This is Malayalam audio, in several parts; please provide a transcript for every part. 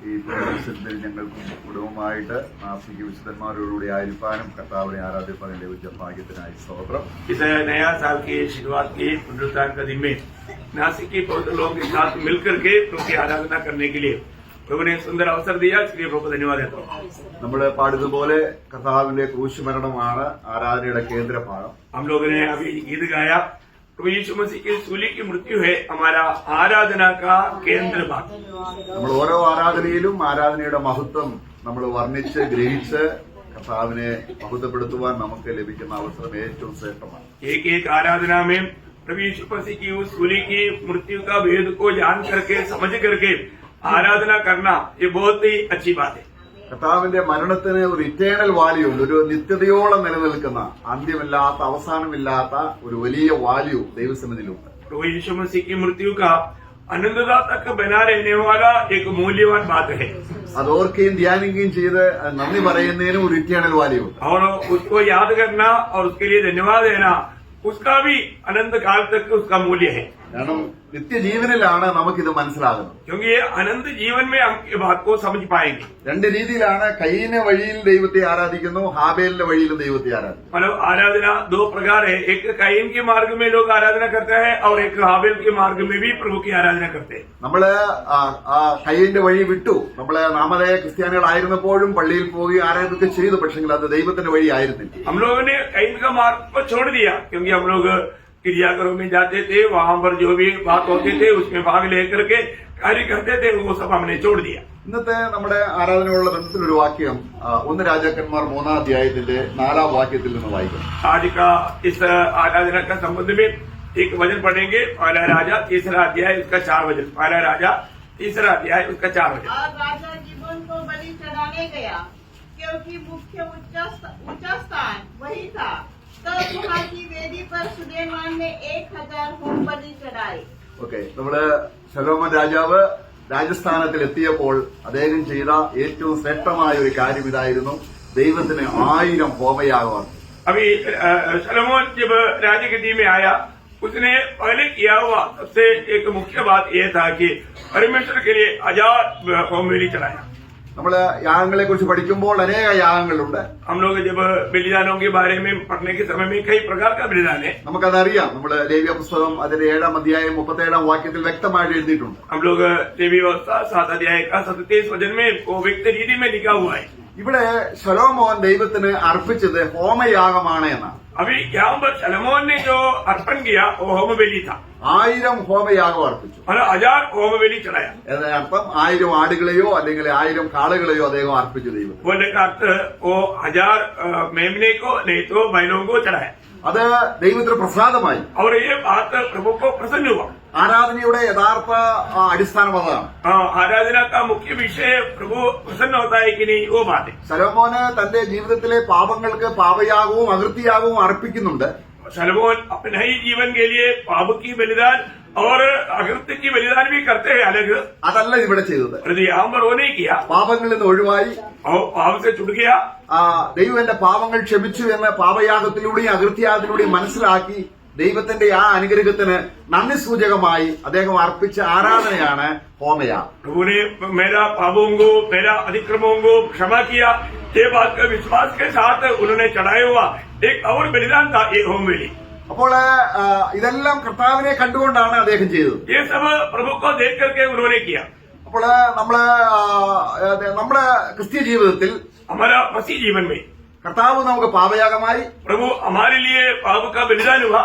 ഈ പുനരുദ്ധരണത്തിൽ ഞങ്ങൾക്കും കുടുംബമായിട്ട് നാസിക്ക് വിശുദ്ധന്മാരോടുകൂടി ആയിരിക്കാനും കർത്താവിനെ ആരാധിപ്പാനും ലഭിച്ച ഭാഗ്യത്തിനായി സ്തോത്രം. इस नया साल की शुरुआत की पुनरुत्थान का दिन में नासिक की पवित्र लोगों के साथ मिलकर के प्रभु की आराधना करने के लिए प्रभु ने सुंदर अवसर दिया, इसलिए प्रभु को धन्यवाद देता हूँ. നമ്മൾ പാടുന്നതുപോലെ കർത്താവിന്റെ ക്രൂശുമരണമാണ് ആരാധനയുടെ കേന്ദ്രഭാഗം. हम लोगों ने अभी गीत गाया, प्रभु यीशु मसीह की सूली की मृत्यु है हमारा आराधना का केंद्र भाग. നമ്മൾ ഓരോ ആരാധനയിലും ആരാധനയുടെ മഹത്വം നമ്മൾ വർണ്ണിച്ച് ഗ്രഹിച്ച് കർത്താവിനെ മഹത്വപ്പെടുത്തുവാൻ നമുക്ക് ലഭിക്കുന്ന അവസരം ഏറ്റവും ശ്രേഷ്ഠമാണ്. एक एक आराधना में प्रभु यीशु मसीह की उस सूली की मृत्यु का भेद को जान करके समझ करके आराधना करना ये बहुत ही अच्छी बात है. കർത്താവിന്റെ മരണത്തിന് ഒരു ഇറ്റേണൽ വാല്യൂ ഉണ്ട്, ഒരു നിത്യതയോളം നിലനിൽക്കുന്ന അന്ത്യമില്ലാത്ത അവസാനമില്ലാത്ത ഒരു വലിയ വാല്യൂ ദൈവസന്നിധിയിലുണ്ട്. प्रभु यीशु मसीह की मृत्यु का अनंतता तक बना रहने वाला एक मूल्यवान बात है. അത് ഓർക്കുകയും ധ്യാനിക്കുകയും ചെയ്ത് നന്ദി പറയുന്നതിനും ഒരു ഇറ്റേണൽ വാല്യൂ ഉണ്ട്. और उसको याद करना और उसके लिए धन्यवाद देना, उसका भी अनंत काल तक उसका मूल्य है. കാരണം നിത്യജീവനിലാണ് നമുക്കിത് മനസ്സിലാകുന്നത്. क्योंकि ये अनंत जीवन में हम ये बात को समझ पाएंगे. രണ്ട് രീതിയിലാണ് കയ്യിന്റെ വഴിയിൽ ദൈവത്തെ ആരാധിക്കുന്നു, ഹാബേലിന്റെ വഴിയിലും ദൈവത്തെ ആരാധിക്കുന്നു. मतलब आराधना दो प्रकार है, एक कायन के मार्ग में लोग आराधना करते हैं और एक हाबेल के मार्ग में भी प्रभु की आराधना करते हैं. നമ്മള് കയ്യിന്റെ വഴി വിട്ടു. നമ്മള് നാമധേയ ക്രിസ്ത്യാനികളായിരുന്നപ്പോഴും പള്ളിയിൽ പോയി ആരാധന ചെയ്തു, പക്ഷെങ്കിൽ അത് ദൈവത്തിന്റെ വഴി ആയിരുന്നില്ല. हम लोगों ने कायन का मार्ग को छोड़ दिया, क्योंकि हम लोग गिरजाघरों में जाते थे, वहां पर जो भी बात होती थे उसमें भाग लेकर के कार्य करते थे, वो सब हमने छोड़ दिया. ഇന്നത്തെ നമ്മുടെ ആരാധനയുള്ള ബന്ധത്തിലൊരു വാക്യം 1 രാജാക്കന്മാർ 3-ാം അധ്യായത്തിന്റെ 4-ാം വാക്യത്തിൽ നിന്ന് വായിക്കും. आज का इस आराधना का संबंध में एक वचन पढ़ेंगे, पहला राजा 3रा अध्याय उसका 4 वचन. पहला राजा 3रा अध्याय उसका 4 वचन. और राजा गिबोन को बलि चढ़ाने गया, क्योंकि मुख्य ऊंचा स्थान वही था. तब वहाँ की वेदी पर सुलेमान ने 1000 होम बलि चढ़ाए. ഓക്കെ, നമ്മള് ശലോമോൻ രാജാവ് രാജസ്ഥാനത്തിൽ എത്തിയപ്പോൾ അദ്ദേഹം ചെയ്ത ഏറ്റവും ശ്രേഷ്ഠമായ ഒരു കാര്യം ഇതായിരുന്നു, ദൈവത്തിന് 1000 ഹോമയാഗം. अभी सलोमोन जब राजगद्दी में आया, उसने पहले किया हुआ सबसे एक मुख्य बात यह था कि परमेश्वर के लिए 1000 होम बलि चढ़ाया. നമ്മള് യാഗങ്ങളെ കുറിച്ച് പഠിക്കുമ്പോൾ അനേക യാഗങ്ങളുണ്ട്. हम लोग जब बलिदानों के बारे में पढ़ने के समय में कई प्रकार का बलिदान है. നമുക്കതറിയാം. നമ്മള് ലേവ്യ പുസ്തകം അതിന്റെ 7-ാം അധ്യായം 37-ാം വാക്യത്തിൽ വ്യക്തമായിട്ട് എഴുതിയിട്ടുണ്ട്. हम लोग लेवी व्यवस्था 7 अध्याय का 37 वचन में वो व्यक्त रीति में लिखा हुआ है. ഇവിടെ ശലോമോൻ ദൈവത്തിന് അർപ്പിച്ചത് ഹോമയാഗമാണ് എന്നാണ്. अभी यहाँ पर सलोमोन ने जो अर्पण किया वो होम बलि था. 1000 ഹോമയാഗം അർപ്പിച്ചു. और 1000 होम बलि चढ़ाया. എന്നതിനർത്ഥം 1000 ആടുകളെയോ അല്ലെങ്കിൽ 1000 കാളകളെയോ അദ്ദേഹം അർപ്പിച്ചു ദൈവം. बोलने का अर्थ वो 1000 मेमने को नहीं तो बैलों को चढ़ाया. അത് ദൈവത്തിന് പ്രസാദമായി. और ये बात प्रभु को प्रसन्न हुआ. ആരാധനയുടെ യഥാർത്ഥ അടിസ്ഥാനം അതാണ്. आराधना का मुख्य विषय प्रभु प्रसन्न होता है कि नहीं, वो बात है. ശലോമോന് തന്റെ ജീവിതത്തിലെ പാപങ്ങൾക്ക് പാപയാഗവും അകൃത്യയാഗവും അർപ്പിക്കുന്നുണ്ട്. सलोमोन अपने ही जीवन के लिए पाप की बलिदान और अकृत्य की बलिदान भी करते हैं अलग. അതല്ല ഇവിടെ ചെയ്തത്. यहाँ पर वो नहीं किया. പാപങ്ങളിൽ നിന്ന് ഒഴിവായി और पाप से छूट गया. ദൈവം എന്റെ പാപങ്ങൾ ക്ഷമിച്ചു എന്ന് പാപയാഗത്തിലൂടെയും അകൃത്യയാഗത്തിലൂടെയും മനസ്സിലാക്കി ദൈവത്തിന്റെ ആ അനുഗ്രഹത്തിന് നന്ദി സൂചകമായി അദ്ദേഹം അർപ്പിച്ച ആരാധനയാണ് ഹോമയാഗം. प्रभु ने मेरा पापों को मेरा अतिक्रमों को क्षमा किया, ये बात का विश्वास के साथ उन्होंने चढ़ाया हुआ एक और बलिदान था ये होम बलि. അപ്പോൾ ഇതെല്ലാം കർത്താവിനെ കണ്ടുകൊണ്ടാണ് അദ്ദേഹം ചെയ്തത്. ये सब प्रभु को देख करके उन्होंने किया. അപ്പോൾ നമ്മുടെ ക്രിസ്തീയ ജീവിതത്തിൽ हमारा मसीह जीवन में കർത്താവ് നമുക്ക് പാപയാഗമായി, प्रभु हमारे लिए पाप का बलिदान हुआ,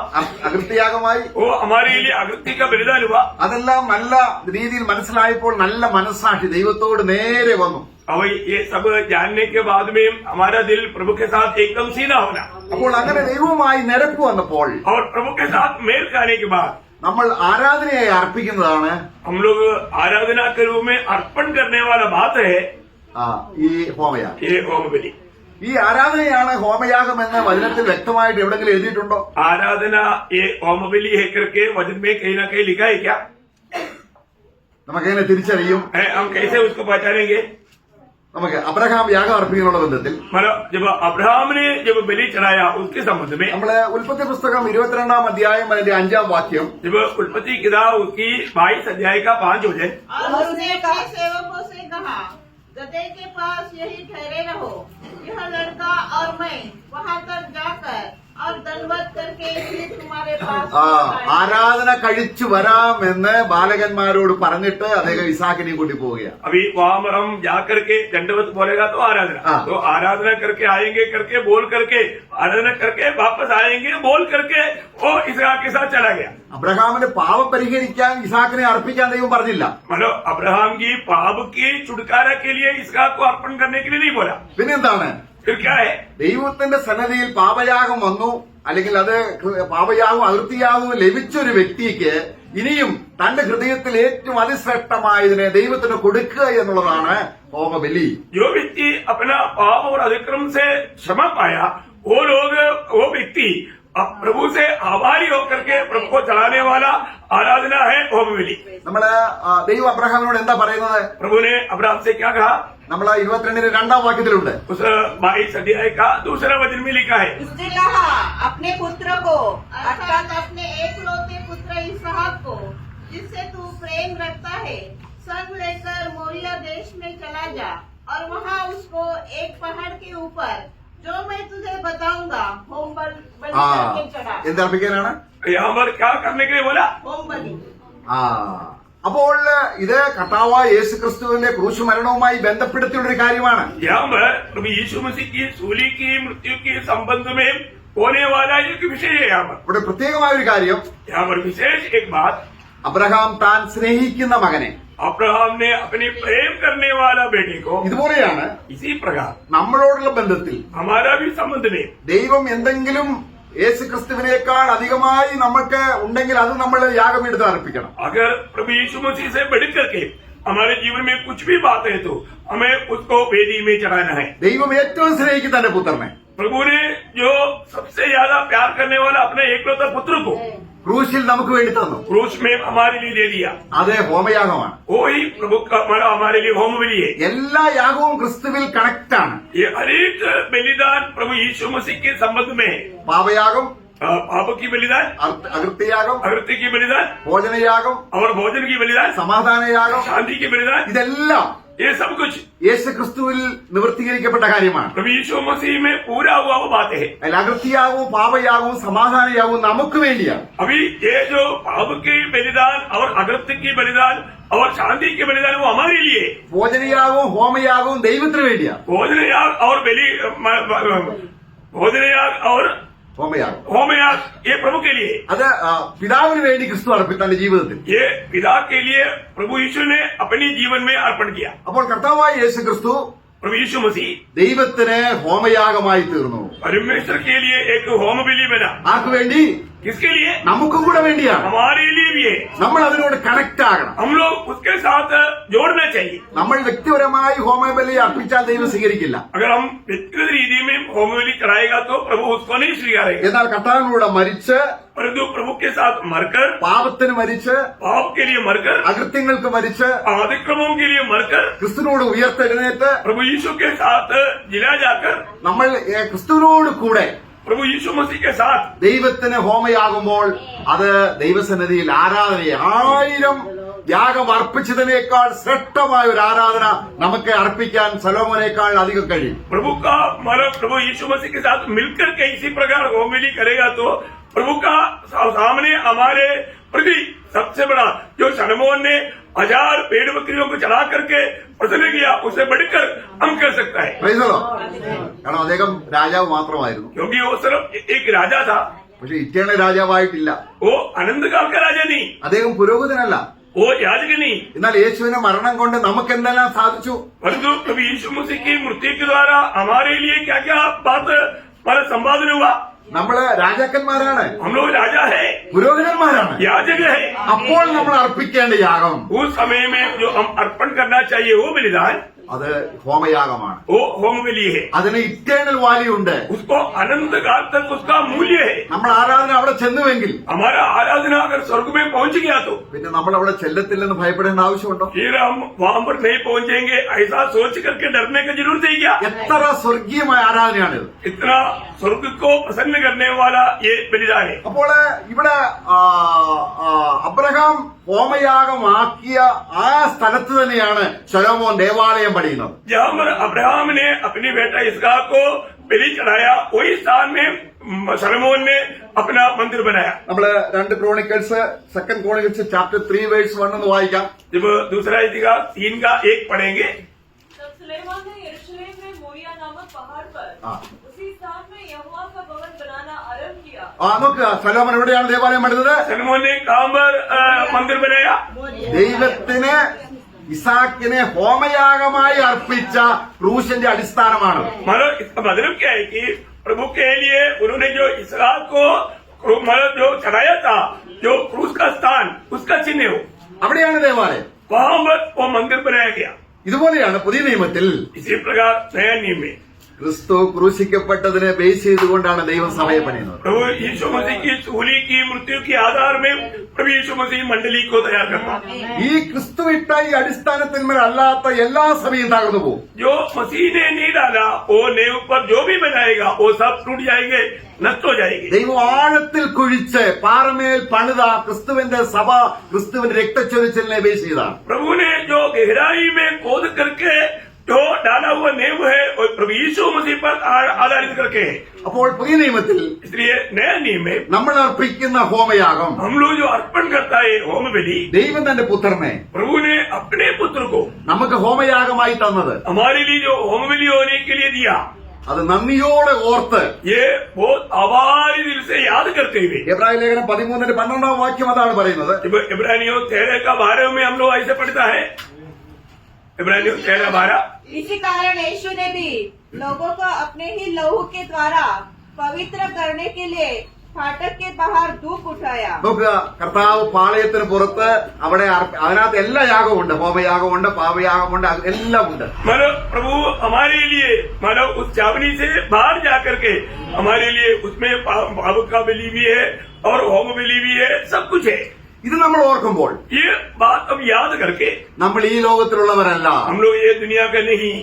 അകൃത്യയാഗമായി, वो हमारे लिए अकृत्य का बलिदान हुआ. അതെല്ലാം നല്ല രീതിയിൽ മനസ്സിലായപ്പോൾ നല്ല മനസ്സാക്ഷി ദൈവത്തോട് നേരെ വന്നു. और ये सब जानने के बाद में हमारा दिल प्रभु के साथ एकदम सीधा होना. അപ്പോൾ അങ്ങനെ ദൈവവുമായി നിരപ്പ് വന്നപ്പോൾ और प्रभु के साथ मेल खाने के बाद നമ്മൾ ആരാധനയായി അർപ്പിക്കുന്നതാണ് हम लोग आराधना के रूप में अर्पण करने वाला बात है ഈ ഹോമയാഗം. ये होम बलि. ഈ ആരാധനയാണ് ഹോമയാഗം എന്ന് വചനത്തിൽ വ്യക്തമായിട്ട് എവിടെങ്കിലും എഴുതിയിട്ടുണ്ടോ? आराधना ये होम बलि है करके वचन में कहीं ना कहीं लिखा है क्या? നമുക്കെങ്ങനെ തിരിച്ചറിയും? हम कैसे उसको पहचानेंगे? നമുക്ക് അബ്രഹാം യാഗം അർപ്പിക്കാനുള്ള ബന്ധത്തിൽ मतलब जब अब्राहम ने जब बलि चढ़ाया उसके संबंध में, നമ്മള് ഉൽപ്പത്തി പുസ്തകം 22-ാം അധ്യായം അതിന്റെ 5-ാം വാക്യം जब उत्पत्ति किताब उसकी 22 अध्याय का 5 वचन, और उसने अपने सेवकों से कहा, गदे के पास यही ठहरे रहो, यह लड़का और मैं वहां तक जाकर और दंडवत करके इसलिए तुम्हारे पास आए। ആരാധന കഴിച്ചു വരാമെന്ന് ബാലകന്മാരോട് പറഞ്ഞിട്ട് അദ്ദേഹം ഇസാക്കിനെയും കൂട്ടി പോവുകയാണ്. अभी वहां पर हम जाकर के दंडवत बोलेगा तो आराधना, हाँ। तो आराधना करके आएंगे करके बोल करके आराधना करके वापस आएंगे बोल करके वो इसहाक के साथ चला गया। അബ്രഹാമിന്റെ പാപം പരിഹരിക്കാൻ ഇസാക്കിനെ അർപ്പിക്കാൻ ദൈവം പറഞ്ഞില്ല. मतलब अब्राहम की पाप की छुटकारा के लिए इसहाक को अर्पण करने के लिए नहीं बोला। പിന്നെന്താണ്? फिर क्या है? ദൈവത്തിന്റെ സന്നദ്ധിയിൽ പാപയാഗം വന്നു, അല്ലെങ്കിൽ അത് പാപയാഗവും അകൃത്യയാഗവും ലഭിച്ച ഒരു വ്യക്തിക്ക് ഇനിയും തന്റെ ഹൃദയത്തിൽ ഏറ്റവും അതിശ്രേഷ്ഠമായതിനെ ദൈവത്തിന് കൊടുക്കുക എന്നുള്ളതാണ് ഹോമബലി. जो व्यक्ति अपना पाप और अतिक्रम से क्षमा पाया, वो व्यक्ति अब प्रभु से आभारी होकर के प्रभु को चढ़ाने वाला आराधना है होम बलि। നമ്മള് ദൈവം അബ്രഹാമിനോട് എന്താ പറയുന്നത്? प्रभु ने अब्राहम से क्या कहा? നമ്മള് 22-ന്റെ 2-ാം വാക്യത്തിലുണ്ട്. उस 22 अध्याय का दूसरा वचन में लिखा है, उसने कहा, अपने पुत्र को अर्थात अपने एकलौते पुत्र इसहाक को जिससे तू प्रेम रखता है संग लेकर मोरिया देश में चला जा और वहाँ उसको एक पहाड़ के ऊपर जो मैं तुझे बताऊंगा होम बलि ആ करके चढ़ा। എന്തർപ്പിക്കാനാണ്? यहाँ पर क्या करने के लिए बोला? होम बलि। ആ അപ്പോൾ ഇത് കർത്താവായ യേശു ക്രിസ്തുവിന്റെ ക്രൂശ് മരണവുമായി ബന്ധപ്പെടുത്തിയുള്ളൊരു കാര്യമാണ്. यहाँ पर प्रभु यीशु मसीह की सूली की मृत्यु के संबंध में होने वाला एक विषय है। यहाँ ഇവിടെ പ്രത്യേകമായ ഒരു കാര്യം, पर विशेष एक बात, അബ്രഹാം താൻ സ്നേഹിക്കുന്ന മകനെ, अब्राहम ने अपने प्रेम करने वाला बेटे को, ഇതുപോലെയാണ് इसी प्रकार നമ്മളോടുള്ള ബന്ധത്തിൽ हमारा भी संबंध में ദൈവം എന്തെങ്കിലും യേശു ക്രിസ്തുവിനേക്കാൾ അധികമായി നമുക്ക് ഉണ്ടെങ്കിൽ അത് നമ്മൾ യാഗപീഠത്തിൽ അർപ്പിക്കണം. अगर प्रभु यीशु मसीह से बढ़ करके हमारे जीवन में कुछ भी बात है तो हमें उसको वेदी में चढ़ाना है। ദൈവം ഏറ്റവും സ്നേഹിക്കുന്ന തന്റെ പുത്രനെ प्रभु ने जो सबसे ज्यादा प्यार करने वाला अपने एकलौता पुत्र को ക്രൂശിൽ നമുക്ക് വേണ്ടി തന്നു. क्रूस में हमारे लिए दे दिया। അത് ഹോമയാഗമാണ്. वो ही प्रभु का हमारे लिए होम बलि है। എല്ലാ യാഗവും ക്രിസ്തുവിൽ കണക്ട് ആണ്. ये अनेक बलिदान प्रभु यीशु मसीह के संबंध में है। പാപയാഗം, पाप की बलिदान, അകൃത്യയാഗം, अकृत्य की बलिदान ഭോജനയാഗം, और भोजन की बलिदान, സമാധാനയാഗം, शांति की बलिदान, ഇതെല്ലാം ये सब कुछ യേശു ക്രിസ്തുവിൽ നിവർത്തീകരിക്കപ്പെട്ട കാര്യമാണ്. प्रभु यीशु मसीह में पूरा हुआ वो बात है। അതിൽ അകൃത്യയാഗവും പാപയാഗവും സമാധാനയാഗവും നമുക്ക് വേണ്ടിയാണ്. अभी ये जो पाप की बलिदान और अकृत्य की बलिदान और शांति की बलिदान वो हमारे लिए, ഭോജനയാഗവും ഹോമയാഗവും ദൈവത്തിന് വേണ്ടിയാണ്. भोजन याग और भोजन याग और ഹോമയാഗം होम याग ये प्रभु के लिए, അത് പിതാവിന് വേണ്ടി ക്രിസ്തു അർപ്പിച്ചു തന്റെ ജീവിതത്തിൽ. ये पिता के लिए प्रभु यीशु ने अपने जीवन में अर्पण किया। അപ്പോൾ കർത്താവായ യേശു ക്രിസ്തു प्रभु यीशु मसीह ദൈവത്തിന് ഹോമയാഗമായി തീർന്നു. परमेश्वर के लिए एक होम बलि बना। ആർക്ക് വേണ്ടി? किसके लिए? നമുക്കും കൂടെ വേണ്ടിയാണ്. हमारे लिए भी है। നമ്മൾ അതിനോട് കണക്ട് ആകണം. हम लोग उसके साथ जोड़ना चाहिए। നമ്മൾ വ്യക്തിപരമായി ഹോമബലി അർപ്പിച്ചാൽ ദൈവം സ്വീകരിക്കില്ല. अगर हम व्यक्तिगत रीति में होम बलि कराएगा तो प्रभु उसको नहीं स्वीकारेगा। എന്നാൽ കർത്താവിനൂടെ മരിച്ച്, परंतु प्रभु के साथ मरकर, പാപത്തിന് മരിച്ച്, पाप के लिए मरकर, അകൃത്യങ്ങൾക്ക് മരിച്ച്, अतिक्रमों के लिए मरकर, ക്രിസ്തുവിനോട് ഉയർത്തെഴുന്നേറ്റ് प्रभु यीशु के साथ जिला जाकर, നമ്മൾ ക്രിസ്തുവിനോട് കൂടെ प्रभु यीशु मसीह के साथ ദൈവത്തിന് ഹോമയാകുമ്പോൾ അത് ദൈവസന്നിധിയിൽ ആരാധനയെ 1000 യാഗം അർപ്പിച്ചതിനേക്കാൾ ശ്രേഷ്ഠമായ ഒരു ആരാധന നമുക്ക് അർപ്പിക്കാൻ സലോമോനേക്കാൾ അധികം കഴിയും. प्रभु का प्रभु यीशु मसीह के साथ मिलकर के इसी प्रकार होम बलि करेगा तो प्रभु का सामने हमारे प्रति सबसे बड़ा जो सलमोन ने 1000 भेड़ बकरियों को चढ़ा करके प्रसन्न किया, उससे बढ़कर हम कर सकता है। Praise the Lord. കാരണം അദ്ദേഹം രാജാവ് മാത്രമായിരുന്നു. क्योंकि वो सिर्फ एक राजा था, പക്ഷെ ഇറ്റേണൽ രാജാവായിട്ടില്ല. वो अनंत काल का राजा नहीं, അദ്ദേഹം പുരോഹിതനല്ല. वो याजक नहीं। എന്നാൽ യേശുവിന്റെ മരണം കൊണ്ട് നമുക്ക് എന്തെല്ലാം സാധിച്ചു? परंतु प्रभु यीशु मसीह की मृत्यु के द्वारा हमारे लिए क्या क्या बात हमारा संपादन हुआ? നമ്മള് രാജാക്കന്മാരാണ്, हम लोग राजा है, പുരോഹിതന്മാരാണ്. याजक है। അപ്പോൾ നമ്മൾ അർപ്പിക്കേണ്ട യാഗം उस समय में जो हम अर्पण करना चाहिए वो बलिदान അത് ഹോമയാഗമാണ്. वो होम बलि है, അതിന് ഇറ്റേണൽ വാല്യൂ ഉണ്ട്. उसको अनंत काल तक उसका मूल्य है. നമ്മൾ ആരാധന അവിടെ ചെന്നുവെങ്കിൽ हमारा आराधना अगर स्वर्ग में पहुंच गया तो പിന്നെ നമ്മൾ അവിടെ ചെല്ലത്തില്ലെന്ന് ഭയപ്പെടേണ്ട ആവശ്യമുണ്ടോ? फिर हम वहां पर नहीं पहुंचेंगे ऐसा सोच करके डरने की जरूरत है क्या? എത്ര സ്വർഗീയമായ ആരാധനയാണിത്. इतना स्वर्ग को प्रसन्न करने वाला ये बलिदान है. അപ്പോൾ ഇവിടെ അബ്രഹാം ഹോമയാഗമാക്കിയ ആ സ്ഥലത്ത് തന്നെയാണ് ശലോമോൻ ദേവാലയം പണിയുന്നത്. जब अब्राहम ने अपनी बेटा इसहाक को बलि चढ़ाया वही स्थान में सलोमोन ने अपना मंदिर बनाया. നമ്മള് 2 ക്രോണിക്കൽസ് 2 ക്രോണിക്കൽസ് ചാപ്റ്റർ 3 വേഴ്സ് 1 എന്ന് വായിക്കാം. जब दूसरा इतिहास 3 का 1 पढ़ेंगे. तब सुलेमान ने यरूशलेम में मोरिया नामक पहाड़ पर उसी स्थान में यहोवा का भवन बनाना आरंभ किया. നോക്കുക, ശലോമോൻ എവിടെയാണ് ദേവാലയം പണിതത്? सलोमोन ने कहां पर मंदिर बनाया? ദൈവത്തിന് ഇസാക്കിനെ ഹോമയാഗമായി അർപ്പിച്ച ക്രൂശിന്റെ അടിസ്ഥാനമാണ്. मतलब इसका मतलब क्या है कि प्रभु के लिए उन्होंने जो इसहाक को मतलब जो चढ़ाया था, जो क्रूस का स्थान उसका चिन्ह हो, അവിടെയാണ് ദേവാലയം. वहां पर वो मंदिर बनाया गया. ഇതുപോലെയാണ് പുതിയ നിയമത്തിൽ इसी प्रकार नया नियम में ക്രിസ്തു ക്രൂശിക്കപ്പെട്ടതിനെ ബേസ് ചെയ്തുകൊണ്ടാണ് ദൈവം സഭയെ പണിയുന്നത്. प्रभु यीशु मसीह की सूली की मृत्यु के आधार में प्रभु यीशु मसीह मंडली को तैयार करता. ഈ ക്രിസ്തു ഇട്ട ഈ അടിസ്ഥാനത്തിന്മേൽ അല്ലാത്ത എല്ലാ സഭയും തകർന്നു പോകും. जो मसीह ने नहीं डाला वो नेव पर जो भी बनाएगा वो सब टूट जाएंगे, नष्ट हो जाएंगे. ദൈവം ആഴത്തിൽ കുഴിച്ച് പാറമേൽ പണിത ക്രിസ്തുവിന്റെ സഭ ക്രിസ്തുവിന്റെ രക്തച്ചൊരിച്ചിലിനെ ബേസ് ചെയ്താണ്. प्रभु ने जो गहराई में खोद करके जो डाला हुआ नेव है और प्रभु यीशु मसीह पर आधारित करके है. അപ്പോൾ പുതിയ നിയമത്തിൽ इसलिए नया नियम में നമ്മൾ അർപ്പിക്കുന്ന ഹോമയാഗം हम लोग जो अर्पण करता है होम बलि, ദൈവം തന്റെ പുത്രനെ प्रभु ने अपने पुत्र को നമുക്ക് ഹോമയാഗമായി തന്നത് हमारे लिए जो होम बलि होने के लिए दिया, അത് നന്ദിയോടെ ഓർത്ത് ये बहुत आभारी दिल से याद करते हुए. എബ്രായ ലേഖനം 13:12 വാക്യം അതാണ് പറയുന്നത്. जब इब्रानियों 13 का 12 में हम लोग ऐसे पढ़ता है, इब्रानियों 13:12. इसी कारण यीशु ने भी लोगों को अपने ही लहू के द्वारा पवित्र करने के लिए फाटक के बाहर धूप उठाया. നോക്കുക, കർത്താവ് പാളയത്തിന് പുറത്ത് അവിടെ അതിനകത്ത് എല്ലാ യാഗവും ഉണ്ട്. ഹോമയാഗമുണ്ട്, പാപയാഗമുണ്ട്, എല്ലാം ഉണ്ട്. मतलब प्रभु हमारे लिए मतलब उस छावनी से बाहर जाकर के हमारे लिए उसमें पाप का बलि भी है और होम बलि भी है, सब कुछ है. ഇത് നമ്മൾ ഓർക്കുമ്പോൾ ये बात हम याद करके നമ്മൾ ഈ ലോകത്തിലുള്ളവരല്ല, हम लोग ये दुनिया का नहीं,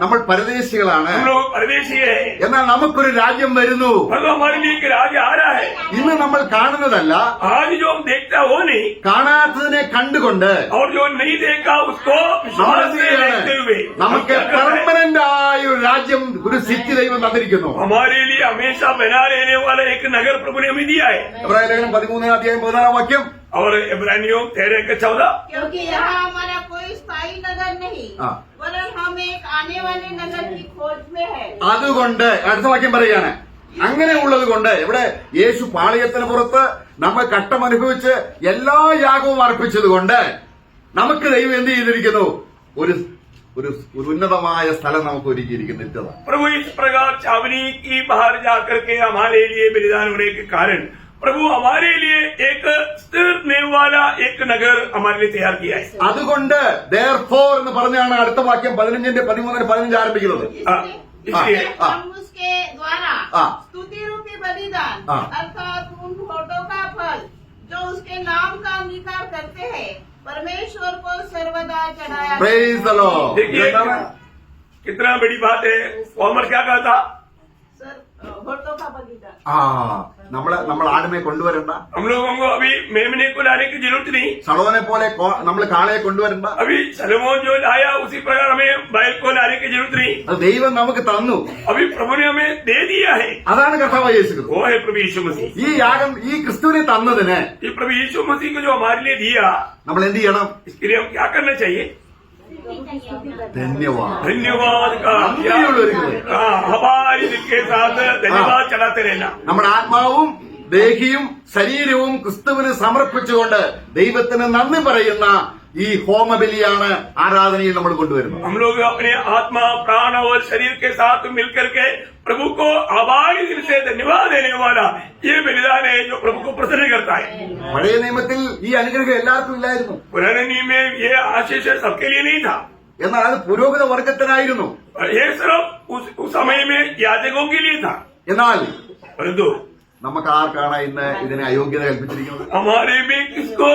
നമ്മൾ പരദേശികളാണ്. हम लोग परदेशी है. എന്നാൽ നമുക്കൊരു രാജ്യം വരുന്നു. मतलब हमारे लिए एक राज आ रहा है. ഇന്ന് നമ്മൾ കാണുന്നതല്ല, आज जो हम देखता वो नहीं, കാണാത്തതിനെ കണ്ടുകൊണ്ട് और जो नहीं देखा उसको विश्वास से देखते हुए നമുക്ക് പെർമനന്റ് ആയ ഒരു രാജ്യം, ഒരു സിറ്റി ദൈവം തന്നിരിക്കുന്നു. हमारे लिए हमेशा बना रहने वाला एक नगर प्रभु ने हमें दिया है. എബ്രായ ലേഖനം 13:14 വാക്യം. और इब्रानियों 13:14. क्योंकि यहाँ हमारा कोई स्थायी नगर नहीं, हाँ। वरन हम एक आने वाले नगर की खोज में है. അതുകൊണ്ട് അടുത്ത വാക്യം പറയുകയാണ്, അങ്ങനെയുള്ളത് കൊണ്ട് ഇവിടെ യേശു പാളയത്തിന് പുറത്ത് നമ്മൾ കട്ടമനുഭവിച്ച് എല്ലാ യാഗവും അർപ്പിച്ചതുകൊണ്ട് നമുക്ക് ദൈവം എന്ത് ചെയ്തിരിക്കുന്നു? ഒരു ഉന്നതമായ സ്ഥലം നമുക്ക് ഒരുക്കിയിരിക്കുന്നു. നിത്യത. प्रभु इस प्रकार छावनी की बाहर जाकर के हमारे लिए बलिदान होने के कारण प्रभु हमारे लिए एक स्थिर रहने वाला एक नगर हमारे लिए तैयार किया है. അതുകൊണ്ട് therefore എന്ന് പറഞ്ഞാണ് അടുത്ത വാക്യം 15 ആരംഭിക്കുന്നത്. इसलिए हम उसके द्वारा हाँ। स्तुति रूपी बलिदान हाँ। अर्थात उन होठों का फल जो उसके नाम का अंगीकार करते हैं परमेश्वर को सर्वदा चढ़ाया. Praise the Lord. देखिए कितना बड़ी बात है. फॉर्मर क्या कहा था? सर होठों का बलिदान. നമ്മൾ ആടിനെ കൊണ്ടുവരണ്ട, हम लोगों को अभी मेमने को लाने की जरूरत नहीं. സളോനെ പോലെ നമ്മൾ കാളയെ കൊണ്ടുവരണ്ട. अभी सलोमोन जो लाया उसी प्रकार हमें बैल को लाने की जरूरत नहीं. അത് ദൈവം നമുക്ക് തന്നു. अभी प्रभु ने हमें दे दिया है. അതാണ് കർത്താവായ യേശു ക്രിസ്തു. वो है प्रभु यीशु मसीह. ഈ യാഗം ഈ ക്രിസ്തുവിനെ തന്നതിന് ये प्रभु यीशु मसीह को जो हमारे लिए दिया, നമ്മൾ എന്ത് ചെയ്യണം? इसके लिए हम क्या करना चाहिए? ധന്യവാദം. धन्यवाद का നന്ദിയുള്ളവർക്ക് हमारे दिल के साथ धन्यवाद चलाते रहना. നമ്മുടെ ആത്മാവും ദേഹിയും ശരീരവും ക്രിസ്തുവിന് സമർപ്പിച്ചുകൊണ്ട് ദൈവത്തിന് നന്ദി പറയുന്ന ഈ ഹോമബലിയാണ് ആരാധനയിൽ നമ്മൾ കൊണ്ടുവരുന്നത്. हम लोग अपने आत्मा प्राण और शरीर के साथ मिलकर के प्रभु को आभारी दिल से धन्यवाद देने वाला ये बलिदान है जो प्रभु को प्रसन्न करता है. പഴയ നിയമത്തിൽ ഈ അനുഗ്രഹം എല്ലാവർക്കും ഇല്ലായിരുന്നു. पुराने नियम में ये आशीष सबके लिए नहीं था. എന്നാൽ അത് പുരോഹിത വർഗത്തിനായിരുന്നു. ये सिर्फ उस समय में याजकों के लिए था, എന്നാൽ परंतु നമുക്ക് ആർക്കാണ് ഇന്ന് ഇതിനെ അയോഗ്യത കൽപ്പിച്ചിരിക്കുന്നത്? हमारे में किसको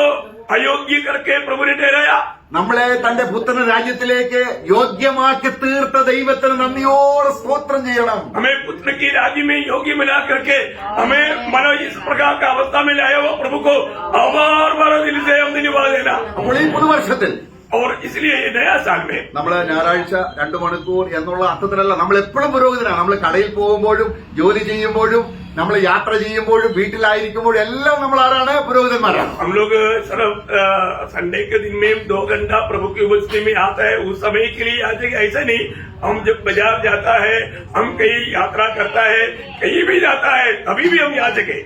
अयोग्य करके प्रभु ने ठहराया? നമ്മളെ തന്റെ പുത്രന്റെ രാജ്യത്തിലേക്ക് യോഗ്യമാക്കി തീർത്ത ദൈവത്തിന് നന്ദിയോടെ സ്തോത്രം ചെയ്യണം. हमें पुत्र की राज्य में योग्य बना करके हमें मानो इस प्रकार का अवस्था में लाया हुआ प्रभु को आभार भरा दिल से हम धन्यवाद देना। അപ്പോൾ ഈ പുതുവർഷത്തിൽ और इसलिए ये नया साल में നമ്മള് ഞായറാഴ്ച 2 മണിക്കൂർ എന്നുള്ള അർത്ഥത്തിലല്ല, നമ്മൾ എപ്പോഴും പുരോഹിതനാണ്. നമ്മൾ കടയിൽ പോകുമ്പോഴും ജോലി ചെയ്യുമ്പോഴും നമ്മൾ യാത്ര ചെയ്യുമ്പോഴും വീട്ടിലായിരിക്കുമ്പോഴും എല്ലാം നമ്മൾ ആരാണ്? പുരോഹിതന്മാരാണ്. हम लोग सिर्फ संडे के दिन में 2 घंटा प्रभु की उपस्थिति में आता है, उस समय के लिए आज ऐसा नहीं। हम जब बाजार जाता है, हम कहीं यात्रा करता है, कहीं भी जाता है, कभी भी हम याचक है।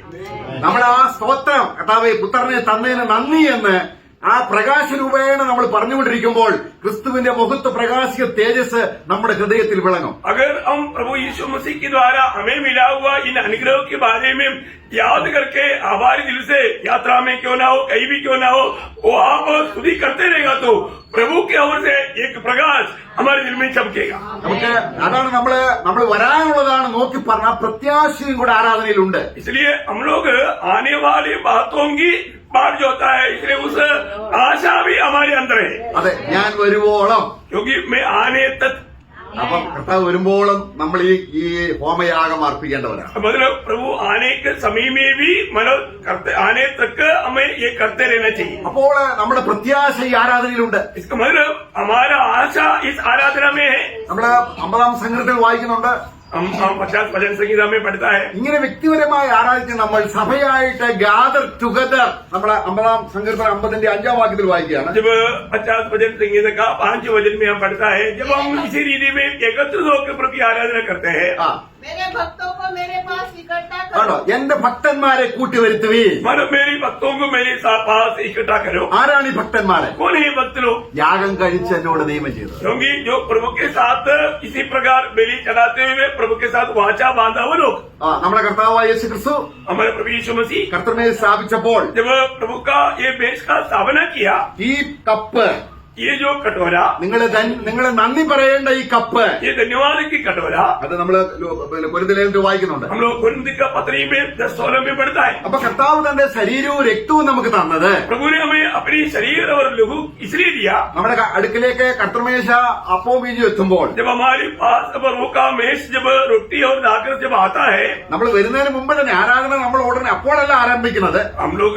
നമ്മുടെ ആ സ്തോത്രം കർത്താവേ പുത്രനെ തന്നതിന് നന്ദി എന്ന് ആ പ്രകാശരൂപേണ നമ്മൾ പറഞ്ഞുകൊണ്ടിരിക്കുമ്പോൾ ക്രിസ്തുവിന്റെ മുഖത്ത് പ്രകാശിക തേജസ് നമ്മുടെ ഹൃദയത്തിൽ വിളങ്ങും. अगर हम प्रभु यीशु मसीह के द्वारा हमें मिला हुआ इन अनुग्रहों के बारे में याद करके आभारी दिल से यात्रा में क्यों ना हो, कहीं भी क्यों ना हो, वो आप स्तुति करते रहेगा तो प्रभु की ओर से एक प्रकाश हमारे दिल में चमकेगा। നമുക്ക് അതാണ് നമ്മൾ വരാനുള്ളതാണ് നോക്കി പറഞ്ഞ ആ പ്രത്യാശയും കൂടെ ആരാധനയിലുണ്ട്. इसलिए हम लोग आने वाली बातों की बात जो होता है, इसलिए उस आशा भी हमारे अंदर है, അതെ, ഞാൻ വരുവോളം. क्योंकि मैं आने तक, അപ്പം കർത്താവ് വരുമ്പോഴും നമ്മൾ ഈ ഹോമയാഗം അർപ്പിക്കേണ്ടവരാണ്. मतलब प्रभु आने के समय में भी मतलब करते आने तक हमें ये करते रहना चाहिए। അപ്പോൾ നമ്മുടെ പ്രത്യാശ ഈ ആരാധനയിലുണ്ട്. इसका मतलब हमारा आशा इस आराधना में है। നമ്മള് 50-ാം സങ്കീർത്തനത്തിൽ വായിക്കുന്നുണ്ട്, हम 50 भजन संगीता में पढ़ता है, ഇങ്ങനെ വ്യക്തിപരമായി ആരാധിച്ച് നമ്മൾ സഭയായിട്ട് ഗ്യാദർ ടുഗദർ. നമ്മളെ 50-ാം സങ്കീർത്തനം 50-ന്റെ 5-ാം വാക്യത്തിൽ വായിക്കുകയാണ്. जब 50 भजन संगीता का 5 भजन में हम पढ़ता है, जब हम इसी रीति में एकत्रित होकर प्रभु की आराधना करते हैं, मेरे भक्तों को मेरे पास इकट्ठा ആണോ, करो। എന്റെ ഭക്തന്മാരെ കൂട്ടിവരുത്തുവീൻ. मतलब मेरी भक्तों को मेरे पास इकट्ठा करो। ആരാണ് ഈ ഭക്തന്മാരെ? कौन है भक्त लोग? യാഗം കഴിച്ച് എന്നോട് നിയമം ചെയ്തത്. क्योंकि जो प्रभु के साथ इसी प्रकार बलि चढ़ाते हुए प्रभु के साथ वाचा बांधा हुआ लोग, നമ്മുടെ കർത്താവായ യേശു ക്രിസ്തു हमारे प्रभु यीशु मसीह കർത്തൃമേൽ സ്ഥാപിച്ചപ്പോൾ जब प्रभु का ये बेच का स्थापना किया, ഈ കപ്പ്, ये जो कटोरा, നിങ്ങൾ നന്ദി പറയേണ്ട ഈ കപ്പ്, ये धन्यवाद की कटोरा, അത് നമ്മള് കൊരിന്ത്യലേഖനത്തിൽ വായിക്കുന്നുണ്ട്. हम लोग कुरिन्थ का पत्री में 10:16 में पढ़ता है। അപ്പൊ കർത്താവ് തന്റെ ശരീരവും രക്തവും നമുക്ക് തന്നത് प्रभु ने हमें अपनी शरीर और लहू इसलिए दिया, നമ്മുടെ അടുക്കിലേക്ക് കർത്തൃമേശ അപ്പവും വീഞ്ഞും എത്തുമ്പോൾ, जब हमारे पास प्रभु का मेष जब रोटी और दाकर जब आता है, നമ്മൾ വരുന്നതിന് മുമ്പ് തന്നെ ആരാധന നമ്മൾ ഉടനെ അപ്പോഴല്ല ആരംഭിക്കുന്നത്. हम लोग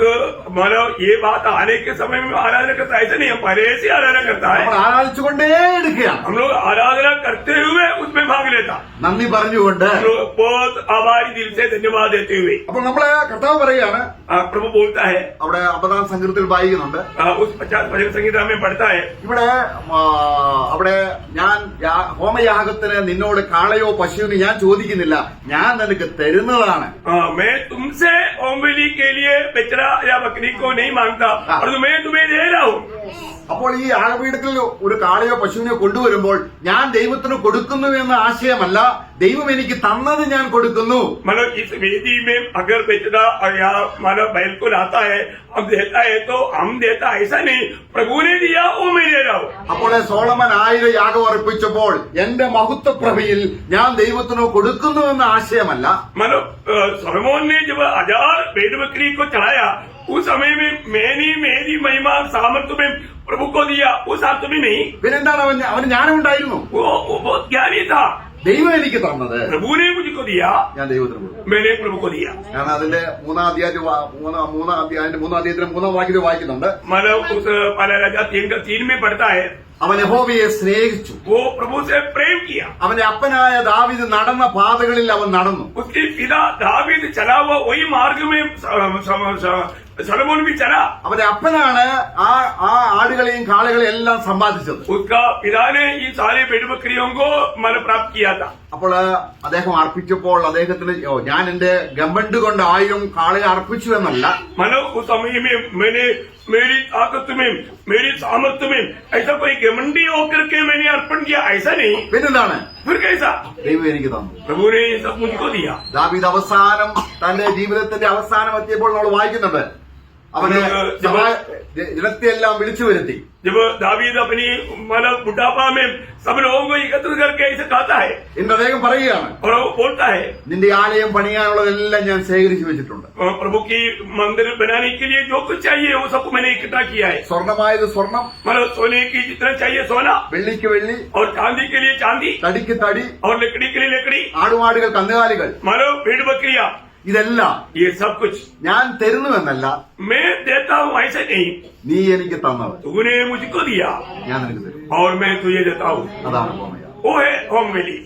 मतलब ये बात आने के समय में आराधना करता है, ऐसा नहीं, हम पहले से आराधना करता है। നമ്മൾ ആരാധിച്ചുകൊണ്ടേ എടുക്കുകയാണ്, हम लोग आराधना करते हुए उसमें भाग लेता, നന്ദി പറഞ്ഞുകൊണ്ട്. हम लोग बहुत आभारी दिल से धन्यवाद देते हुए। അപ്പൊ നമ്മള് കർത്താവ് പറയുകയാണ്, प्रभु बोलता है, അവിടെ 50-ാം സങ്കീർത്തനത്തിൽ വായിക്കുന്നുണ്ട്, उस 50 भजन संगीता में पढ़ता है, ഇവിടെ അവിടെ ഞാൻ ഹോമയാഗത്തിന് നിന്നോട് കാളയോ പശുവിന് ഞാൻ ചോദിക്കുന്നില്ല, ഞാൻ നിനക്ക് തരുന്നതാണ്. मैं तुमसे होम बलि के लिए बछड़ा या बकरी को नहीं मांगता, और मैं तुम्हें दे रहा हूँ। അപ്പോൾ ഈ യാഗപീഠത്തിൽ ഒരു കാളയോ പശുവിനെ കൊണ്ടുവരുമ്പോൾ ഞാൻ ദൈവത്തിന് കൊടുക്കുന്നു എന്ന ആശയമല്ല, ദൈവം എനിക്ക് തന്നത് ഞാൻ കൊടുക്കുന്നു. मतलब इस वेदी में अगर बछड़ा या मतलब बैल को लाता है, हम देता है तो हम देता, ऐसा नहीं, प्रभु ने दिया वो मैं दे रहा हूँ। അപ്പോൾ സോളമൻ 1000 യാഗം അർപ്പിച്ചപ്പോൾ എന്റെ മഹത്വപ്രഭയിൽ ഞാൻ ദൈവത്തിന് കൊടുക്കുന്നു എന്ന ആശയമല്ല. मतलब सोलोमन ने जब 1000 भेड़ बकरी को चढ़ाया, उस समय में मैंने मेरी महिमा सामर्थ्य में प्रभु को दिया, उस अर्थ में नहीं। പിന്നെന്താണ് അവന് ജ്ഞാനം ഉണ്ടായിരുന്നു. वो बहुत ज्ञानी था, ദൈവം എനിക്ക് തന്നത് प्रभु ने मुझको दिया, ഞാൻ ദൈവത്തിന് കൊടുക്കും. मैंने प्रभु को दिया। ഞാൻ അതിന്റെ 3-ാം അധ്യായത്തിൽ 3-ാം അധ്യായത്തിൽ 3-ാം വാക്യത്തിൽ വായിക്കുന്നുണ്ട്, मतलब उस पहला राजा 3 में पढ़ता है, അവൻ യഹോവയെ സ്നേഹിച്ചു, वो प्रभु से प्रेम किया, അവന്റെ അപ്പനായ ദാവീദ് നടന്ന പാതകളിൽ അവൻ നടന്നു. उसके पिता दावीद चला हुआ वही मार्ग में सोलोमन भी चला। അവന്റെ അപ്പനാണ് ആ ആടുകളെയും കാളകളെയും എല്ലാം സമ്പാദിച്ചത്. उसका पिता ने ये सारे भेड़ बकरियों को मन प्राप्त किया था। അപ്പോൾ അദ്ദേഹം അർപ്പിച്ചപ്പോൾ അദ്ദേഹത്തിന് ഞാൻ എന്റെ ഗവൺമെന്റ് കൊണ്ട് 1000 കാളയെ അർപ്പിച്ചു എന്നല്ല, मतलब उस समय में मैंने मेरी ताकत में, मेरी सामर्थ्य में ऐसा कोई घमंडी होकर के मैंने अर्पण किया, ऐसा नहीं। പിന്നെന്താണ്, फिर कैसा? ദൈവം എനിക്ക് തന്നു. प्रभु ने ये सब मुझको दिया। ദാവീദ് അവസാനം തന്റെ ജീവിതത്തിന്റെ അവസാനം എത്തിയപ്പോൾ നമ്മൾ വായിക്കുന്നുണ്ട്, അവന് ജനത്തെ എല്ലാം വിളിച്ചു വരുത്തി. जब दावीद अपनी मतलब बुढ़ापा में सब लोगों को एकत्र करके इसे कहता है എന്നിട്ട് അദ്ദേഹം പറയുകയാണ്, और वो बोलता है നിന്റെ ആലയം പണിയാനുള്ളതെല്ലാം ഞാൻ ശേഖരിച്ചു വെച്ചിട്ടുണ്ട്. प्रभु की मंदिर बनाने के लिए जो कुछ चाहिए वो सब मैंने इकट्ठा किया है. സ്വർണമായത് സ്വർണം, मतलब सोने की जितना चाहिए सोना, വെള്ളിക്ക് വെള്ളി, और चांदी के लिए चांदी, തടിക്ക് തടി, और लकड़ी के लिए लकड़ी, ആടുമാടുകൾ കന്നുകാലികൾ, मतलब भेड़ बकरियां, ഇതെല്ലാം ये सब कुछ ഞാൻ തരുന്നുവെന്നല്ല, मैं देता हूँ ऐसे नहीं. നീ എനിക്ക് തന്നത് तूने मुझको दिया ഞാൻ നിനക്ക് തരും. और मैं तुझे देता हूँ. അതാണ് ഹോമയാഗം. वो है होम वेली.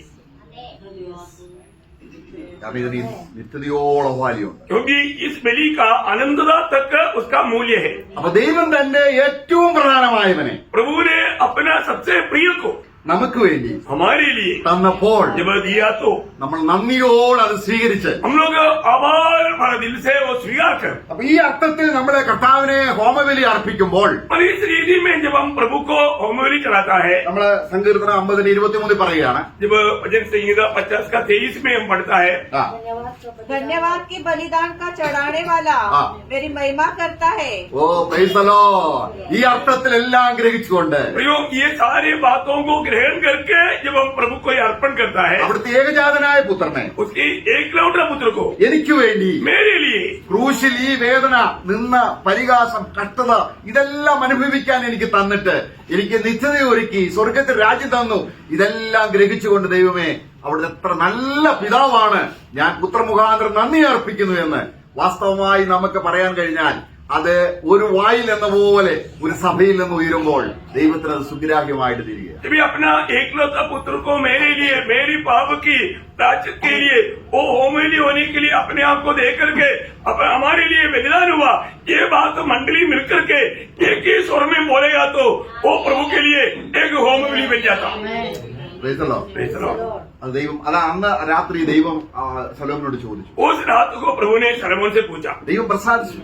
കാരണം ഇതിന് നിത്യതയോളം വാല്യമുണ്ട്. क्योंकि इस बलि का अनंतता तक उसका मूल्य है. അപ്പൊ ദൈവം തന്റെ ഏറ്റവും പ്രധാനമായവനെ प्रभु ने अपना सबसे प्रिय को നമുക്ക് വേണ്ടി हमारे लिए തന്നപ്പോൾ जब दिया तो നമ്മൾ നന്ദിയോടെ അത് സ്വീകരിച്ച്, हम लोग आभार भरा दिल से वो स्वीकार कर. അപ്പൊ ഈ അർത്ഥത്തിൽ നമ്മളെ കർത്താവിനെ ഹോമബലി അർപ്പിക്കുമ്പോൾ और इस रीति में जब हम प्रभु को होम वेली चढ़ाता है, നമ്മള് സങ്കീർത്തനം 50:23 പറയുകയാണ്, जब भजन संहिता 50 का 23 में हम पढ़ता है, ആ, धन्यवाद की बलिदान का चढ़ाने वाला हाँ। मेरी महिमा करता है. ഓ പ്രൈസ് ദി ലോർഡ്. ഈ അർത്ഥത്തിലെല്ലാം ഗ്രഹിച്ചുകൊണ്ട് प्रयोग ये सारे बातों को ग्रहण करके जब हम प्रभु को ये अर्पण करता है, അവിടുത്തെ ഏകജാതനായ പുത്രനെ उसके एक लौटा पुत्र को എനിക്ക് വേണ്ടി मेरे लिए ക്രൂശിൽ ഈ വേദന, നിന്ന, പരിഹാസം, കഷ്ടത ഇതെല്ലാം അനുഭവിക്കാൻ എനിക്ക് തന്നിട്ട് എനിക്ക് നിത്യത ഒരുക്കി സ്വർഗത്തിൽ രാജ്യം തന്നു. ഇതെല്ലാം ഗ്രഹിച്ചുകൊണ്ട് ദൈവമേ, അവിടുത്തെ എത്ര നല്ല പിതാവാണ്, ഞാൻ പുത്രമുഖാന്തരം നന്ദി അർപ്പിക്കുന്നു എന്ന് വാസ്തവമായി നമുക്ക് പറയാൻ കഴിഞ്ഞാൽ അത് ഒരു വായിൽ എന്ന പോലെ ഒരു സഭയിൽ നിന്ന് ഉയരുമ്പോൾ ദൈവത്തിന് അത് സുഗ്രാഹ്യമായിട്ട് തിരികെ. जब भी अपना एकलौता पुत्र को मेरे लिए, मेरी पाप की प्रायश्चित के लिए, वो होमवेली होने के लिए अपने आप को दे करके हमारे लिए बलिदान हुआ, ये बात मंडली मिलकर के एक ही स्वर में बोलेगा तो वो प्रभु के लिए एक होमवेली बन जाता. Praise the Lord. Praise the Lord. അത് ദൈവം അതാ അന്ന് രാത്രി ദൈവം ശലോമോനോട് ചോദിച്ചു. उस रात को प्रभु ने शलोमोन से पूछा, ദൈവം പ്രസാദിച്ചു.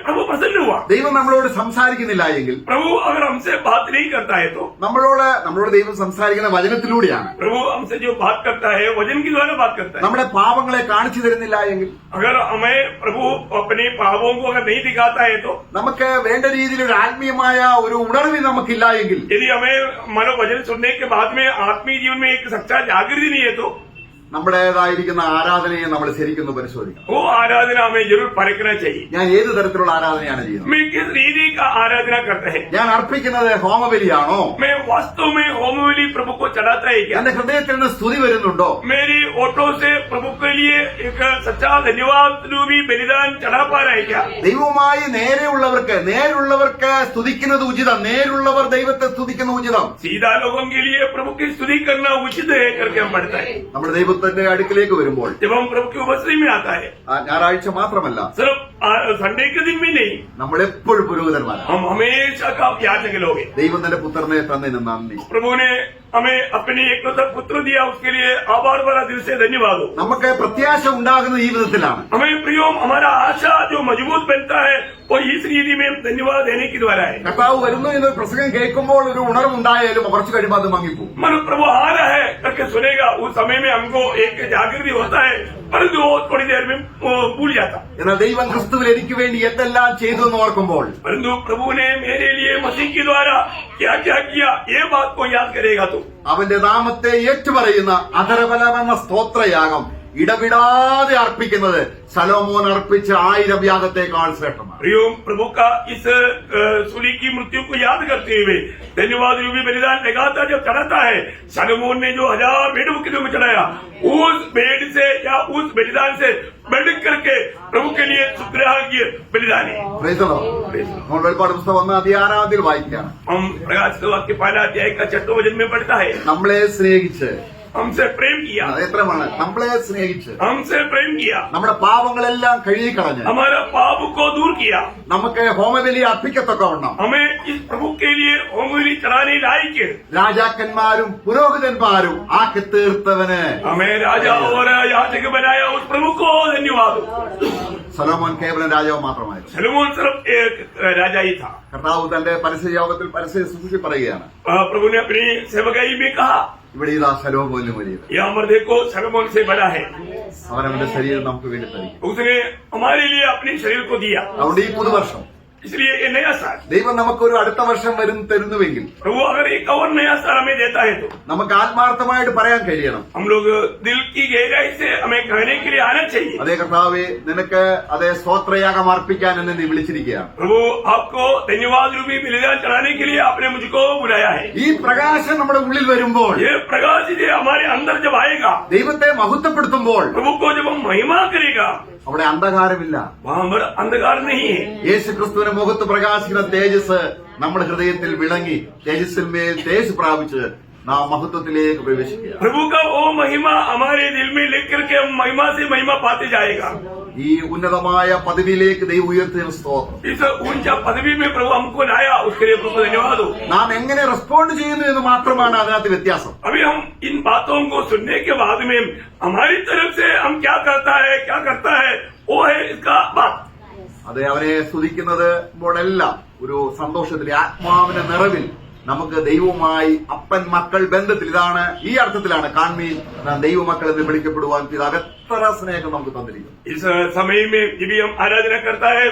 प्रभु प्रसन्न हुआ. ദൈവം നമ്മളോട് സംസാരിക്കുന്നില്ല എങ്കിൽ, प्रभु अगर हमसे बात नहीं करता है तो നമ്മളോട് ദൈവം സംസാരിക്കുന്ന വചനത്തിലൂടെയാണ്. प्रभु हमसे जो बात करता है वचन के द्वारा बात करता है. നമ്മുടെ പാപങ്ങളെ കാണിച്ചു തരുന്നില്ല എങ്കിൽ, अगर हमें प्रभु अपने पापों को अगर नहीं दिखाता है तो, നമുക്ക് വേണ്ട രീതിയിൽ ഒരു ആത്മീയമായ ഒരു ഉണർവ് നമുക്കില്ല എങ്കിൽ, यदि हमें मानो वचन सुनने के बाद में आत्मीय जीवन में एक सच्चा जागृति नहीं है तो നമ്മുടേതായിരിക്കുന്ന ആരാധനയെ നമ്മൾ ശരിക്കും പരിശോധിക്കണം. वो आराधना हमें जरूर परखना चाहिए. ഞാൻ ഏത് തരത്തിലുള്ള ആരാധനയാണ് ചെയ്യുന്നത്? मैं किस रीति का आराधना करता है? ഞാൻ അർപ്പിക്കുന്നത് ഹോമബലിയാണോ? मैं वास्तव में होमवेली प्रभु को चढ़ाता है क्या? എന്റെ ഹൃദയത്തിൽ നിന്ന് സ്തുതി വരുന്നുണ്ടോ? मेरी ओठों से प्रभु के लिए एक सच्चा धन्यवाद रूपी बलिदान चढ़ा पा रहा है क्या? ദൈവവുമായി നേരുള്ളവർക്ക് സ്തുതിക്കുന്നത് ഉചിതം, നേരുള്ളവർ ദൈവത്തെ സ്തുതിക്കുന്ന ഉചിതം. सीधा लोगों के लिए प्रभु की स्तुति करना उचित है करके हम पढ़ता है. നമ്മുടെ ദൈവത്തിന്റെ അടുക്കിലേക്ക് വരുമ്പോൾ जब हम प्रभु की उपस्थिति में आता है, ഞായറാഴ്ച മാത്രമല്ല, सिर्फ संडे के दिन भी नहीं, നമ്മൾ എപ്പോഴും പുരോഹിതന്മാരാണ്. हम हमेशा का याचक लोग हैं. ദൈവം തന്റെ പുത്രനെ തന്നതിന് നന്ദി. प्रभु ने हमें अपने एकलौता पुत्र दिया, उसके लिए आभार भरा दिल से धन्यवाद हो. നമുക്ക് പ്രത്യാശ ഉണ്ടാകുന്ന ഈ വിധത്തിലാണ്. हमें प्रियोम हमारा आशा जो मजबूत बनता है वो इस रीति में धन्यवाद देने के द्वारा है. കർത്താവ് വരുന്നു എന്നൊരു പ്രസംഗം കേൾക്കുമ്പോൾ ഒരു ഉണർവുണ്ടായാലും കുറച്ചു കഴിയുമ്പോൾ അത് മങ്ങിപ്പോകും. मन प्रभु आ रहा है करके सुनेगा, उस समय में हमको एक जागृति होता है, परंतु वो थोड़ी देर में भूल जाता. എന്നാൽ ദൈവം ക്രിസ്തുവിൽ എനിക്ക് വേണ്ടി എന്തെല്ലാം ചെയ്തു എന്ന് ഓർക്കുമ്പോൾ, परंतु प्रभु ने मेरे लिए मसीह के द्वारा क्या क्या किया, ये बात को याद करेगा तो അവന്റെ നാമത്തെ ഏറ്റുപറയുന്ന അധരബലമെന്ന സ്തോത്രയാഗം ഇടവിടാതെ അർപ്പിക്കുന്നത് ശലോമോൻ അർപ്പിച്ച 1000 യാഗത്തെക്കാൾ ശ്രേഷ്ഠമാണ്. प्रियोम प्रभु का इस सूली की मृत्यु को याद करते हुए धन्यवाद रूपी बलिदान लगातार जब चढ़ाता है, शलोमोन ने जो 1000 भेड़ बकरियों में चढ़ाया, उस भेड़ से या उस बलिदान से बढ़ करके प्रभु के लिए सुग्राह्य बलिदान है. Praise the Lord. നമ്മൾ വെളിപ്പാട് പുസ്തകം 1:6 വായിക്കുകയാണ്. हम प्रकाश के पहला अध्याय का 6 वचन में पढ़ता है, നമ്മളെ സ്നേഹിച്ച്, हमसे प्रेम किया, എത്രമാണ് നമ്മളെ സ്നേഹിച്ച്, हमसे प्रेम किया, നമ്മുടെ പാപങ്ങളെല്ലാം കഴുകിക്കളഞ്ഞ് हमारा पाप को दूर किया, നമുക്ക് ഹോമബലി അർപ്പിക്കത്തക്കവണ്ണം हमें इस प्रभु के लिए होमबलि चढ़ाने लायक രാജാക്കന്മാരും പുരോഹിതന്മാരും ആക്കി തീർത്തവന് हमें राजा और याजक बनाया, उस प्रभु को धन्यवाद. സലോമോൻ കേവലം രാജാവ് മാത്രമായിരുന്നു. सलोमोन सिर्फ एक राजा ही था. കർത്താവ് തന്റെ പരസ്യയോഗത്തിൽ പരസ്യ സൂക്ഷിച്ച് പറയുകയാണ്, प्रभु ने अपनी सेवकाई में कहा, ഇവിടെ ഇതാ ശലോമോനും വലിയത്, यह अमर देखो सलोमोन से बड़ा है. അവൻ അവന്റെ ശരീരം നമുക്ക് വേണ്ടി തരും. उसने हमारे लिए अपने शरीर को दिया. അതുകൊണ്ട് ഈ പുതുവർഷം इसलिए ये नया साल ദൈവം നമുക്കൊരു അടുത്ത വർഷം തരുന്നുവെങ്കിൽ प्रभु अगर एक और नया साल हमें देता है तो നമുക്ക് ആത്മാർത്ഥമായിട്ട് പറയാൻ കഴിയണം, हम लोग दिल की गहराई से हमें कहने के लिए आना चाहिए, അതേ കർത്താവേ, നിനക്ക് അതേ സ്തോത്രയാഗം അർപ്പിക്കാൻ എന്നെ നീ വിളിച്ചിരിക്കുകയാണ്. प्रभु आपको धन्यवाद रूपी बलिदान चढ़ाने के लिए आपने मुझको बुलाया है. ഈ പ്രകാശം നമ്മുടെ ഉള്ളിൽ വരുമ്പോൾ, ये प्रकाश ये हमारे अंदर जब आएगा, ദൈവത്തെ മഹത്വപ്പെടുത്തുമ്പോൾ प्रभु को जब हम महिमा करेगा, അവിടെ അന്ധകാരമില്ല. वहां पर अंधकार नहीं है. യേശു ക്രിസ്തുവിന്റെ മുഖത്ത് പ്രകാശിക്കുന്ന തേജസ് നമ്മുടെ ഹൃദയത്തിൽ വിളങ്ങി തേജസ്സിന്മേൽ തേജസ് പ്രാപിച്ച് നാം മഹത്വത്തിലേക്ക് പ്രവേശിക്കുക. प्रभु का वो महिमा हमारे दिल में लेकर के हम महिमा से महिमा पाते जाएगा. ഈ ഉന്നതമായ പദവിയിലേക്ക് ദൈവം ഉയർത്തിയ സ്തോത്രം. इस ऊंचा पदवी में प्रभु हमको लाया, उसके लिए प्रभु धन्यवाद हो. നാം എങ്ങനെ റെസ്പോണ്ട് ചെയ്യുന്നു എന്ന് മാത്രമാണ് അതിനകത്ത് വ്യത്യാസം. अभी हम इन बातों को सुनने के बाद में हमारी तरफ से हम क्या करता है वो है इसका बात. അതെ, അവനെ സ്തുതിക്കുന്നതുമ്പോഴെല്ലാം ഒരു സന്തോഷത്തിലെ ആത്മാവിന്റെ നിറവിൽ നമുക്ക് ദൈവവുമായി അപ്പൻ മക്കൾ ബന്ധത്തിൽ, ഇതാണ് ഈ അർത്ഥത്തിലാണ് കാൺമീൻ ദൈവമക്കൾ എന്ന് വിളിക്കപ്പെടുവാൻ പിതാവ് എത്ര സ്നേഹം നമുക്ക് തന്നിരിക്കുന്നു. इस समय में जब भी हम आराधना करता है,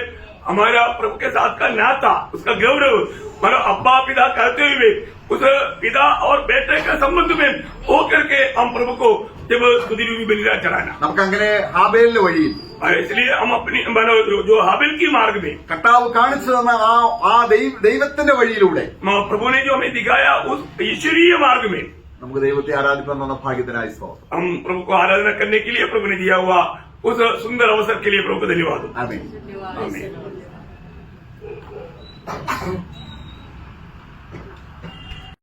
हमारा प्रभु के साथ का नाता, उसका गौरव, हमारा अब्बा पिता कहते हुए उस पिता और बेटे के संबंध में हो करके हम प्रभु को जब स्तुति रूपी बलिदान चढ़ाना, നമുക്കങ്ങനെ ഹാബേലിന്റെ വഴിയിൽ इसलिए हम अपनी जो हाबिल की मार्ग में കർത്താവ് കാണിച്ചു തന്ന ആ ദൈവത്തിന്റെ വഴിയിലൂടെ प्रभु ने जो हमें दिखाया उस ईश्वरीय मार्ग में നമുക്ക് ദൈവത്തെ ആരാധിക്കാൻ തന്ന ഭാഗ്യത്തിനായി സ്തോത്രം. हम प्रभु को आराधना करने के लिए प्रभु ने दिया हुआ उस सुंदर अवसर के लिए प्रभु को धन्यवाद. ആമേൻ. आमीन.